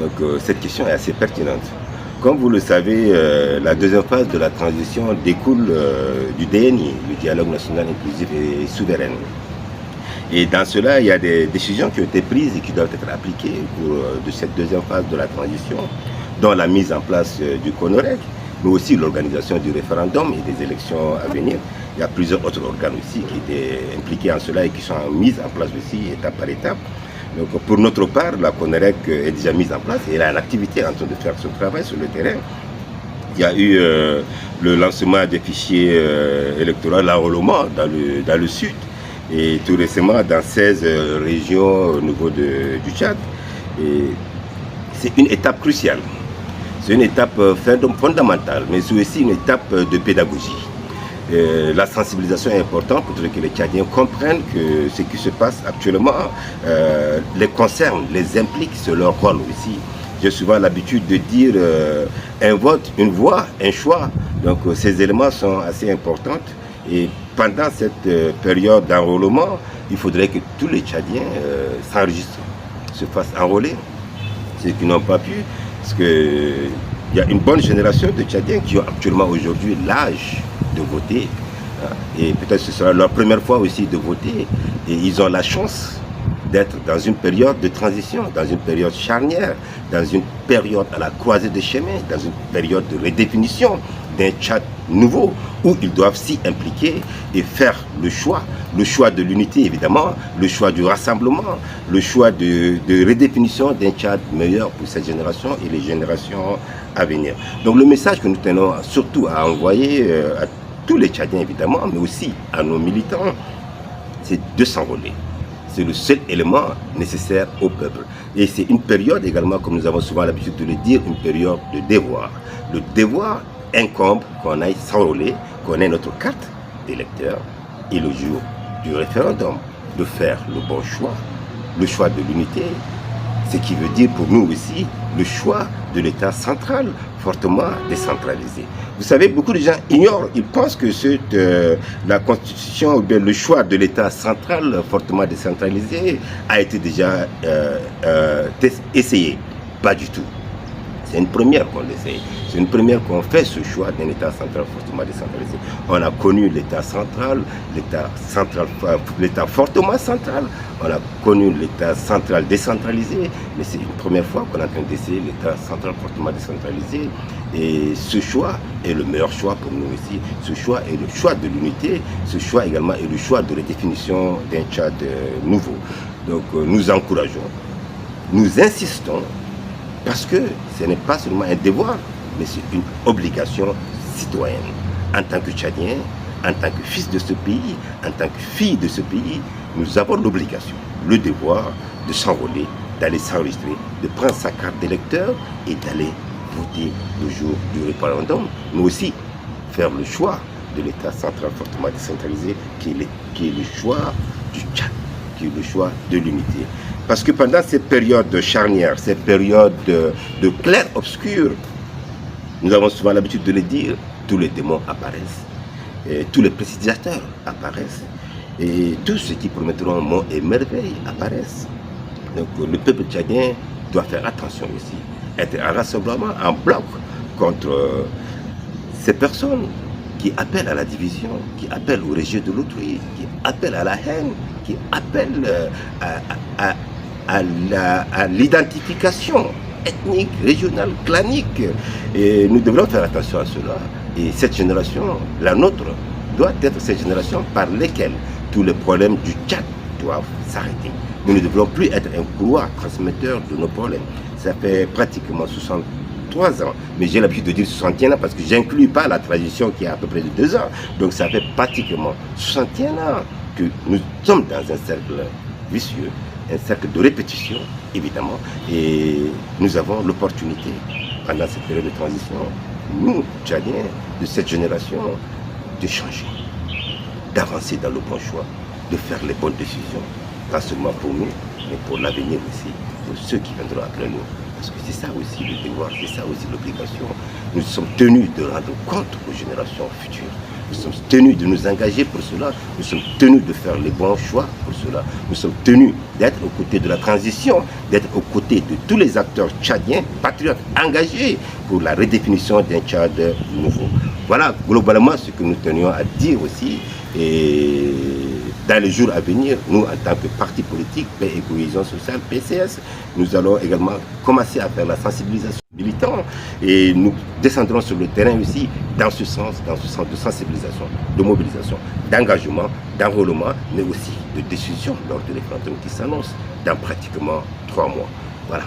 Donc cette question est assez pertinente. Comme vous le savez, la deuxième phase de la transition découle du DNI, le dialogue national inclusif et souverain. Et dans cela, il y a des décisions qui ont été prises et qui doivent être appliquées pour de cette deuxième phase de la transition, dont la mise en place du CONOREC, mais aussi l'organisation du référendum et des élections à venir. Il y a plusieurs autres organes aussi qui étaient impliqués en cela et qui sont mis en place aussi étape par étape. Donc pour notre part, la CONOREC est déjà mise en place et elle est en activité en train de faire ce travail sur le terrain. Il y a eu le lancement des fichiers électoraux, l'enrôlement dans le sud, et tout récemment dans 16 régions au niveau du Tchad. C'est une étape cruciale, c'est une étape fondamentale, mais c'est aussi une étape de pédagogie. La sensibilisation est importante pour que les Tchadiens comprennent que ce qui se passe actuellement les concerne, les implique, c'est leur rôle aussi. J'ai souvent l'habitude de dire un vote, une voix, un choix. Donc ces éléments sont assez importants. Et pendant cette période d'enrôlement, il faudrait que tous les Tchadiens s'enregistrent, se fassent enrôler, ceux qui n'ont pas pu, parce qu'il y a une bonne génération de Tchadiens qui ont actuellement aujourd'hui l'âge de voter, et peut-être ce sera leur première fois aussi de voter, et ils ont la chance d'être dans une période de transition, dans une période charnière, dans une période à la croisée des chemins, dans une période de redéfinition d'un Tchad nouveau, où ils doivent s'y impliquer et faire le choix de l'unité évidemment, le choix du rassemblement, le choix de redéfinition d'un Tchad meilleur pour cette génération et les générations à venir. Donc le message que nous tenons surtout à envoyer à tous les Tchadiens évidemment, mais aussi à nos militants, c'est de s'enrôler. C'est le seul élément nécessaire au peuple. Et c'est une période également, comme nous avons souvent l'habitude de le dire, une période de devoir. Le devoir incombe qu'on aille s'enrôler, qu'on ait notre carte d'électeur et le jour du référendum, de faire le bon choix, le choix de l'unité, ce qui veut dire pour nous aussi le choix de l'État central fortement décentralisé. Vous savez, beaucoup de gens ignorent, ils pensent que la constitution ou bien le choix de l'État central fortement décentralisé a été déjà essayé. Pas du tout. C'est une première qu'on l'essaye. C'est une première qu'on fait ce choix d'un État central fortement décentralisé. On a connu l'État central, l'État fortement central. On a connu l'État central décentralisé, mais c'est une première fois qu'on est en train d'essayer l'État central fortement décentralisé. Et ce choix est le meilleur choix pour nous ici. Ce choix est le choix de l'unité. Ce choix également est le choix de redéfinition d'un Tchad nouveau. Donc nous encourageons, nous insistons, parce que ce n'est pas seulement un devoir, mais c'est une obligation citoyenne. En tant que Tchadien, en tant que fils de ce pays, en tant que fille de ce pays, nous avons l'obligation, le devoir de s'enrôler, d'aller s'enregistrer, de prendre sa carte d'électeur et d'aller voter le jour du référendum, mais aussi faire le choix de l'État central fortement décentralisé, qui est le choix du Tchad, qui est le choix de l'unité. Parce que pendant ces périodes charnières, ces périodes de clair-obscur, nous avons souvent l'habitude de le dire, tous les démons apparaissent, et tous les précipitateurs apparaissent, et tous ceux qui promettront monts et merveilles apparaissent. Donc le peuple tchadien doit faire attention aussi, être en rassemblement, en bloc contre ces personnes qui appellent à la division, qui appellent au rejet de l'autrui, qui appellent à la haine, qui appellent à l'identification ethnique, régionale, clanique. Et nous devrons faire attention à cela. Et cette génération, la nôtre, doit être cette génération par laquelle tous les problèmes du Tchad doivent s'arrêter. Nous ne devrons plus être un couloir transmetteur de nos problèmes. Ça fait pratiquement 63 ans, mais j'ai l'habitude de dire 61 ans parce que j'inclus pas la transition qui est à peu près de 2 ans. Donc ça fait pratiquement 61 ans que nous sommes dans un cercle vicieux, un cercle de répétition, évidemment, et nous avons l'opportunité, pendant cette période de transition, nous, Tchadiens, de cette génération, de changer, d'avancer dans le bon choix, de faire les bonnes décisions, pas seulement pour nous, mais pour l'avenir aussi, pour ceux qui viendront après nous. Parce que c'est ça aussi le devoir, c'est ça aussi l'obligation. Nous sommes tenus de rendre compte aux générations futures. Nous sommes tenus de nous engager pour cela. Nous sommes tenus de faire les bons choix pour cela. Nous sommes tenus d'être aux côtés de la transition, d'être aux côtés de tous les acteurs tchadiens, patriotes, engagés pour la redéfinition d'un Tchad nouveau. Voilà globalement ce que nous tenions à dire aussi. Et dans les jours à venir, nous, en tant que parti politique, Paix et Cohésion Sociale, PCS, nous allons également commencer à faire la sensibilisation militants et nous descendrons sur le terrain aussi dans ce sens de sensibilisation, de mobilisation, d'engagement, d'enrôlement, mais aussi de décision lors de référendum qui s'annonce dans pratiquement 3 mois. Voilà.